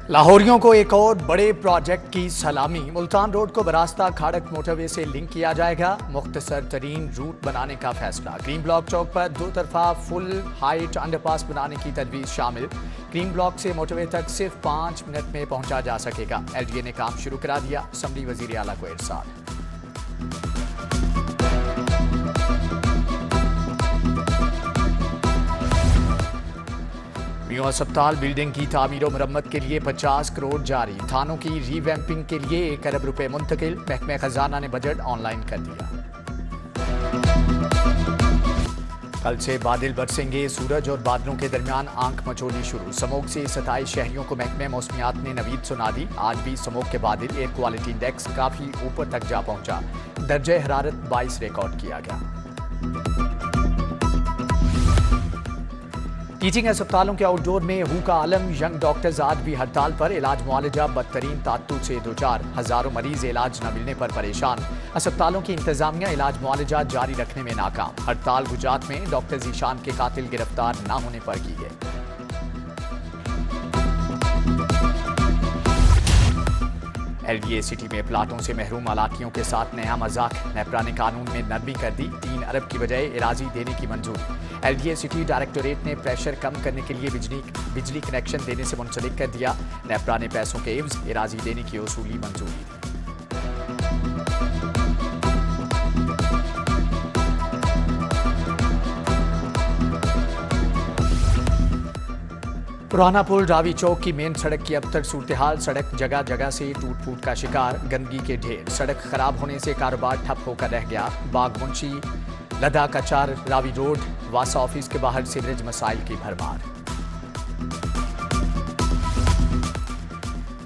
लाहौरियों को एक और बड़े प्रोजेक्ट की सलामी। मुल्तान रोड को बरास्ता खाड़क मोटरवे से लिंक किया जाएगा। मुख्तसर तरीन रूट बनाने का फैसला। ग्रीन ब्लॉक चौक पर दो तरफा फुल हाइट अंडरपास बनाने की तजवीज शामिल। ग्रीन ब्लॉक से मोटरवे तक सिर्फ 5 मिनट में पहुंचा जा सकेगा। LDA ने काम शुरू करा दिया। असम्बली वजीर आला को इरसाल। मियां अस्पताल बिल्डिंग की तामीर और मरम्मत के लिए 50 करोड़ जारी। थानों की रीवैम्पिंग के लिए 1 अरब रुपए मुंतकिल। महकमे खजाना ने बजट ऑनलाइन कर दिया। कल से बादल बरसेंगे। सूरज और बादलों के दरमियान आंख मचोली शुरू। स्मोक से 27 शहरियों को महकमे मौसमियात ने नवीद सुना दी। आज भी स्मोक के बादल। एयर क्वालिटी इंडेक्स काफी ऊपर तक जा पहुंचा। दर्जे हरारत 22 रिकॉर्ड किया गया। टीचिंग अस्पतालों के आउटडोर में हू का आलम। यंग डॉक्टर्स आज भी हड़ताल पर। इलाज मुआलजा बदतरीन तातुत से दोचार। हजारों मरीज इलाज न मिलने पर परेशान। अस्पतालों की इंतजामिया इलाज मुआलजा जारी रखने में नाकाम। हड़ताल गुजरात में डॉक्टर जीशान के कातिल गिरफ्तार न होने पर की गई। LDA सिटी में प्लाटों से महरूम अलाकियों के साथ नया मजाक। नेपरा ने कानून में नरमी कर दी। 3 अरब की बजाय इराजी देने की मंजूरी। LDA सिटी डायरेक्टोरेट ने प्रेशर कम करने के लिए बिजली कनेक्शन देने से मुंसलिक कर दिया। नेपरा ने पैसों के एवज इराजी देने की उसूली मंजूरी दी। पुराना पुल रावी चौक की मेन सड़क की अब तक सूरत हाल। सड़क जगह जगह से टूट फूट का शिकार। गंदगी के ढेर। सड़क खराब होने से कारोबार ठप होकर रह गया। बाग मुंशी लदा कचार रावी रोड वासा ऑफिस के बाहर सीवरेज मसाइल की भरमार।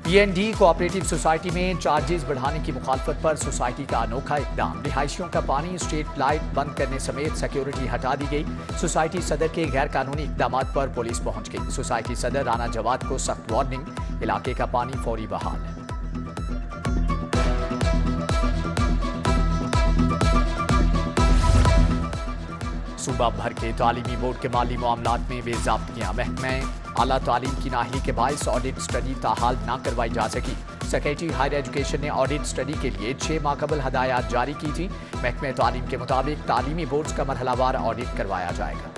PND कोऑपरेटिव सोसाइटी में चार्जेस बढ़ाने की मुखालफत पर सोसाइटी का अनोखा इकदाम। रिहायशियों का पानी स्ट्रीट लाइट बंद करने समेत सिक्योरिटी हटा दी गई। सोसाइटी सदर के गैर कानूनी इकदाम पर पुलिस पहुंच गई। सोसाइटी सदर राना जवाद को सख्त वार्निंग। इलाके का पानी फौरी बहाल। सूबा भर के तालीमी बोर्ड के माली मामलात में बेज़ाब्तियां। महकमे आला तालीम की नाही के बायस ऑडिट स्टडी ताहाल न करवाई जा सकी। सेक्रेटरी हायर एजुकेशन ने ऑडिट स्टडी के लिए 6 माह कबल हदायत जारी की थी। महकमे तालीम के मुताबिक तालीमी बोर्ड्स का मरहलावार ऑडिट करवाया जाएगा।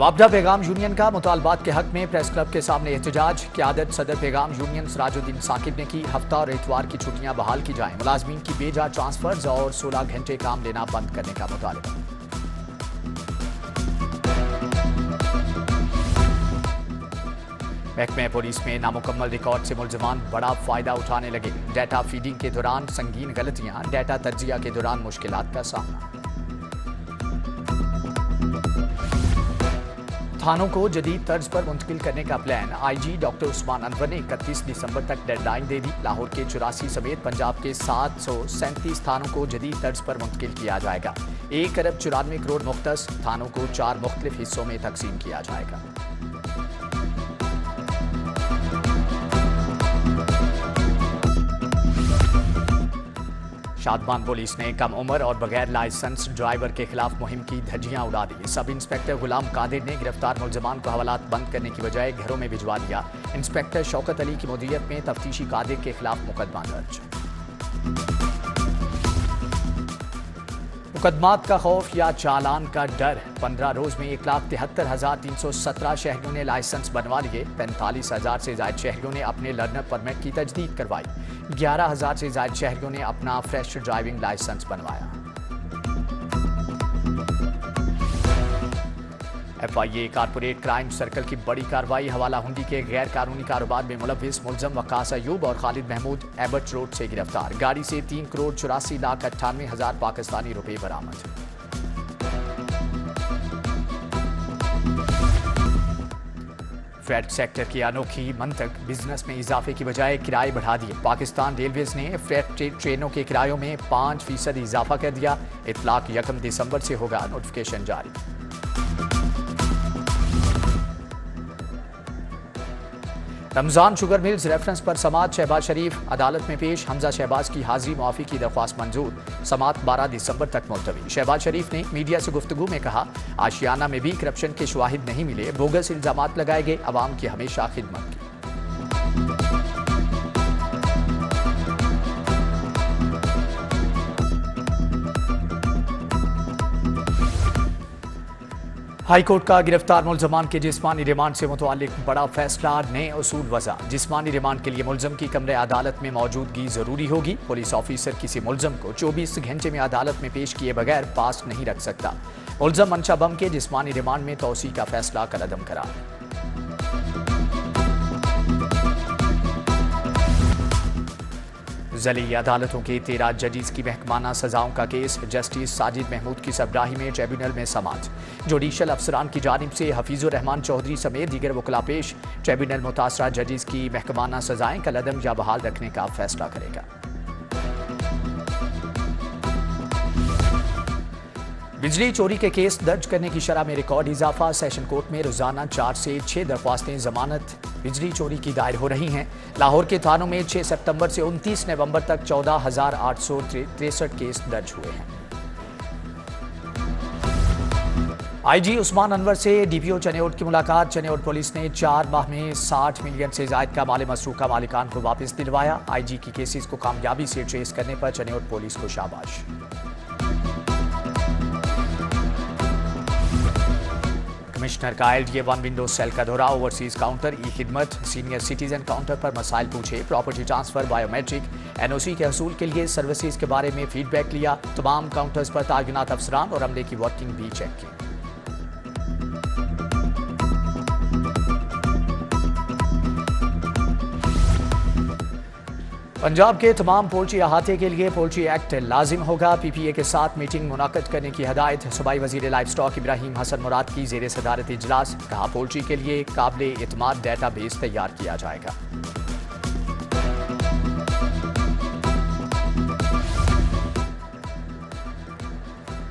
वापडा पैगाम यूनियन का मुतालबात के हक में प्रेस क्लब के सामने एहतजाज। क़यादत सदर पैगाम यूनियन सराजुद्दीन साकिब ने की। हफ्ता और इतवार की छुट्टियां बहाल की जाएं। मुलाजमीन की बेजा ट्रांसफर्स और 16 घंटे काम लेना बंद करने का मुतालबा। महकमे पुलिस में नामुकम्मल रिकॉर्ड से मुलजमान बड़ा फायदा उठाने लगे। डाटा फीडिंग के दौरान संगीन गलतियां। डाटा तज्जिया के दौरान मुश्किलात का सामना। थानों को जदीद तर्ज पर मुंतकिल करने का plan. IG doctor Usman Anwar ने 31 दिसंबर तक डेडलाइन दे दी। लाहौर के 84 समेत पंजाब के 737 थानों को जदीद तर्ज पर मुंतकिल किया जाएगा। 1 अरब 94 करोड़ मुख्तस थानों को 4 मुख्तलिफ हिस्सों में तकसीम किया जाएगा। शादमान पुलिस ने कम उम्र और बगैर लाइसेंस ड्राइवर के खिलाफ मुहिम की धज्जियां उड़ा दी। सब इंस्पेक्टर गुलाम कादिर ने गिरफ्तार मुलजमान को हवालात बंद करने की बजाय घरों में भिजवा दिया। इंस्पेक्टर शौकत अली की मुदीयत में तफ्तीशी कादिर के खिलाफ मुकदमा दर्ज। मुकदमात का खौफ या चालान का डर। 15 रोज में 1,73,317 शहरियों ने लाइसेंस बनवा लिए। 45,000 से ज्यादा शहरियों ने अपने लर्नर परमिट की तजदीद करवाई। 11,000 से ज्यादा शहरियों ने अपना फ्रेश ड्राइविंग लाइसेंस बनवाया। FIA कारपोरेट क्राइम सर्कल की बड़ी कार्रवाई। हवाला हुंडी के गैर कानूनी कारोबार में मुलविस मुलजम वकास अयूब और खालिद महमूद एबर्ट रोड से गिरफ्तार। गाड़ी से 3,84,98,000 पाकिस्तानी रुपए बरामद। फ्रेट सेक्टर की अनोखी मंतक। बिजनेस में इजाफे की बजाय किराए बढ़ा दिए। पाकिस्तान रेलवेज ने फ्रेट ट्रेनों के किरायों में 5% इजाफा कर दिया। इतलाक 1 दिसंबर से होगा। नोटिफिकेशन जारी। रमजान शुगर मिल्स रेफरेंस पर समात शहबाज शरीफ अदालत में पेश। हमजा शहबाज की हाजिरी मुआफी की दरख्वास्त मंजूर। समात 12 दिसंबर तक मुलतवी। शहबाज शरीफ ने मीडिया से गुफ्तगू में कहा, आशियाना में भी करप्शन के शवाहिद नहीं मिले, बोगस इल्जामात लगाए गए, अवाम की हमेशा खिदमत की। हाईकोर्ट का गिरफ्तार मुलजमान के जिस्मानी रिमांड से मुतल्लिक बड़ा फैसला। नए उसूल वज़ा। जिस्मानी रिमांड के लिए मुलजम की कमरे अदालत में मौजूदगी जरूरी होगी। पुलिस ऑफिसर किसी मुलजम को 24 घंटे में अदालत में पेश किए बगैर पास नहीं रख सकता। मुलजम मंशा बम के जिस्मानी रिमांड में तोसी का फैसला कलअदम करा। ज़िली अदालतों के 13 जजेस की महकमाना सजाओं का केस। जस्टिस साजिद महमूद की सरबराही में ट्रिब्यूनल में समाअत। जुडिशल अफसरान की जानिब से हफीजुर रहमान चौधरी समेत दीगर वकला पेश। ट्रिब्यूनल मुतासरा जजेस की महकमाना सजाएं कलअदम या बहाल रखने का फैसला करेगा। बिजली चोरी के केस दर्ज करने की शरह में रिकॉर्ड इजाफा। सेशन कोर्ट में रोजाना 4 से 6 दरख्वास्तें जमानत बिजली चोरी की दायर हो रही हैं। लाहौर के थानों में 6 सितंबर से 29 नवंबर तक 14,863 केस दर्ज हुए हैं। आईजी उस्मान अनवर से डीपीओ चनेौट की मुलाकात। चनेौट पुलिस ने 4 माह में 60 मिलियन से जायद का माल मसरूका मालिकान को वापस दिलवाया। आईजी की केसेस को कामयाबी से ट्रेस करने पर चनेौट पुलिस को शाबाश। कमिश्नर का LDA-1 विंडो सेल का दौरा। ओवरसीज काउंटर, ई खिदमत, सीनियर सिटीजन काउंटर पर मसाइल पूछे। प्रॉपर्टी ट्रांसफर, बायोमेट्रिक, NOC के हसूल के लिए सर्विसेज के बारे में फीडबैक लिया। तमाम काउंटर्स पर तैनात अफसरान और अमले की वर्किंग भी चेक की। पंजाब के तमाम पोल्ट्री अहाते के लिए पोल्ट्री एक्ट लाजिम होगा। PPA के साथ मीटिंग मुनाकद करने की हदायत। सूबाई वजीर लाइफ स्टॉक इब्राहिम हसन मुराद की जेर सदारत इजलास। कहा, पोल्ट्री के लिए काबिल एतमाद डाटा बेस तैयार किया जाएगा।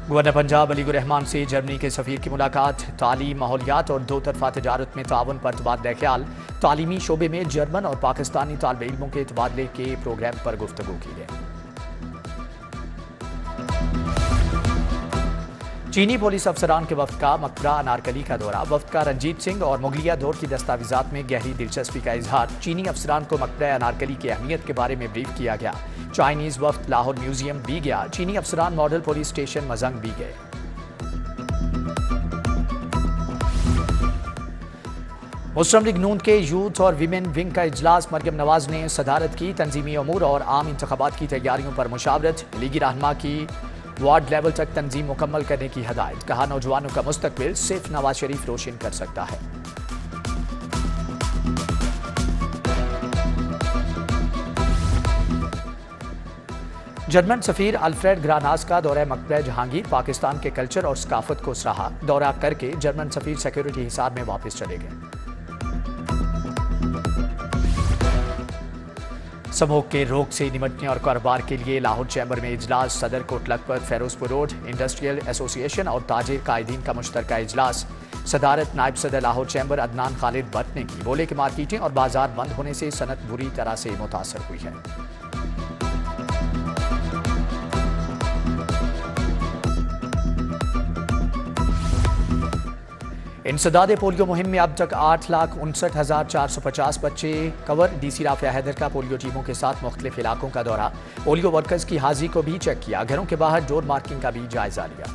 गवर्नर पंजाब अली रहमान से जर्मनी के सफीर की मुलाकात। तालीम, माहौलियात और दो तरफा तजारत में ताउन पर तबादला ख्याल। तालीमी शोबे में जर्मन और पाकिस्तानी तालिब इल्मों के तबादले के प्रोग्राम पर गुफ्तगू की गई। चीनी पुलिस अफसरान के वफ्द का मकबरा अनारकली का दौरा। वफ्द का रंजीत सिंह और मुगलिया दौर की दस्तावेजात में गहरी दिलचस्पी का इजहार। चीनी अफसरान को मकबरा अनारकली की अहमियत के बारे में ब्रीफ किया गया। चाइनीज वफ्द लाहौर म्यूजियम भी गया। चीनी अफसरान मॉडल पुलिस स्टेशन मजंग भी गए। मुस्लिम लीग नून के यूथ और विमेन विंग का इजलास। मरियम नवाज ने सदारत की। तंजीमी अमूर और आम इंतखाबात की तैयारियों पर मुशावरत। लीगी रहनुमा की वार्ड लेवल तक तंजीम मुकम्मल करने की हदायत। कहा, नौजवानों का मुस्तकबिल सिर्फ नवाज शरीफ रोशन कर सकता है। जर्मन सफीर अल्फ्रेड ग्रानास का दौरा मकबरा जहांगीर। पाकिस्तान के कल्चर और सकाफत को सराहा। दौरा करके जर्मन सफीर सिक्योरिटी हिसाब में वापस चले गए। समूह के रोग से निपटने और कारोबार के लिए लाहौर चैम्बर में इजलास। सदर Kot Lakhpat, Ferozepur road, industrial association और ताजिर कायदीन का मुश्तरका इजलास। सदारत नायब सदर लाहौर चैम्बर अदनान खालिद भट्ट ने की। बोले कि मार्केटें और बाजार बंद होने से सनत बुरी तरह से मुतासर हुई है। इंसदाद पोलियो मुहिम में अब तक 8,59,450 बच्चे कवर। DC राफिया हैदर का पोलियो टीमों के साथ मुख्तलिफ इलाकों का दौरा। पोलियो वर्कर्स की हाजिरी को भी चेक किया। घरों के बाहर डोर मार्किंग का भी जायजा लिया।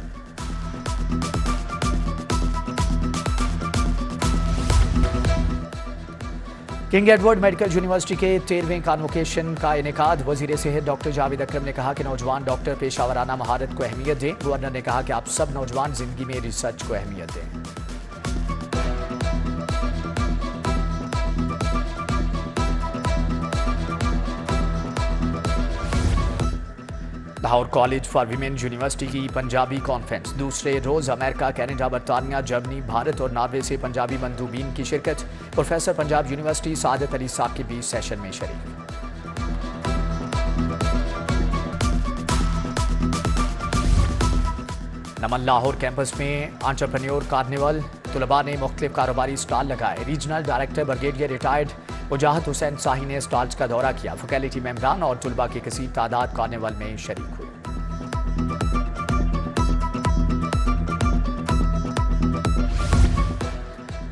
किंग एडवर्ड मेडिकल यूनिवर्सिटी के 13वें कॉन्वोकेशन का इनेकाद। वजीर सेहत डॉक्टर जावेद अकरम ने कहा कि नौजवान डॉक्टर पेशावराना महारत को अहमियत दें। गवर्नर ने कहा कि आप सब नौजवान जिंदगी में रिसर्च को अहमियत दें। Lahore college for women university की पंजाबी कॉन्फ्रेंस। दूसरे रोज अमेरिका, कनाडा, बरतानिया, जर्मनी, भारत और नॉर्वे से पंजाबी मंदूबीन की शिरकत। प्रोफेसर पंजाब यूनिवर्सिटी सादत अली साकिब भी सेशन में शरीक। नमन लाहौर कैंपस में एंटरप्रेन्योर कार्निवल। तुलबा ने मुख्तलिफ कारोबारी स्टॉल लगाए। Regional director brigadier retired Wajahat Hussain Shahi ने स्टॉल्स का दौरा किया। फैकल्टी मेंबरान और तुलबा की कसीर तादाद कार्निवल में शरीक हुई।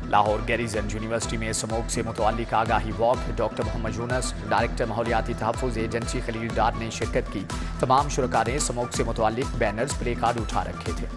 लाहौर गैरिजन यूनिवर्सिटी में स्मोक से मुतअल्लिक आगाही walk. Doctor Mohammad Younus, director माहौलियाती तहफ़्फ़ुज़ एजेंसी खलील डार ने शिरकत की। तमाम शुरका ने स्मोक से मुतअल्लिक बैनर्स, प्ले कार्ड उठा रखे थे।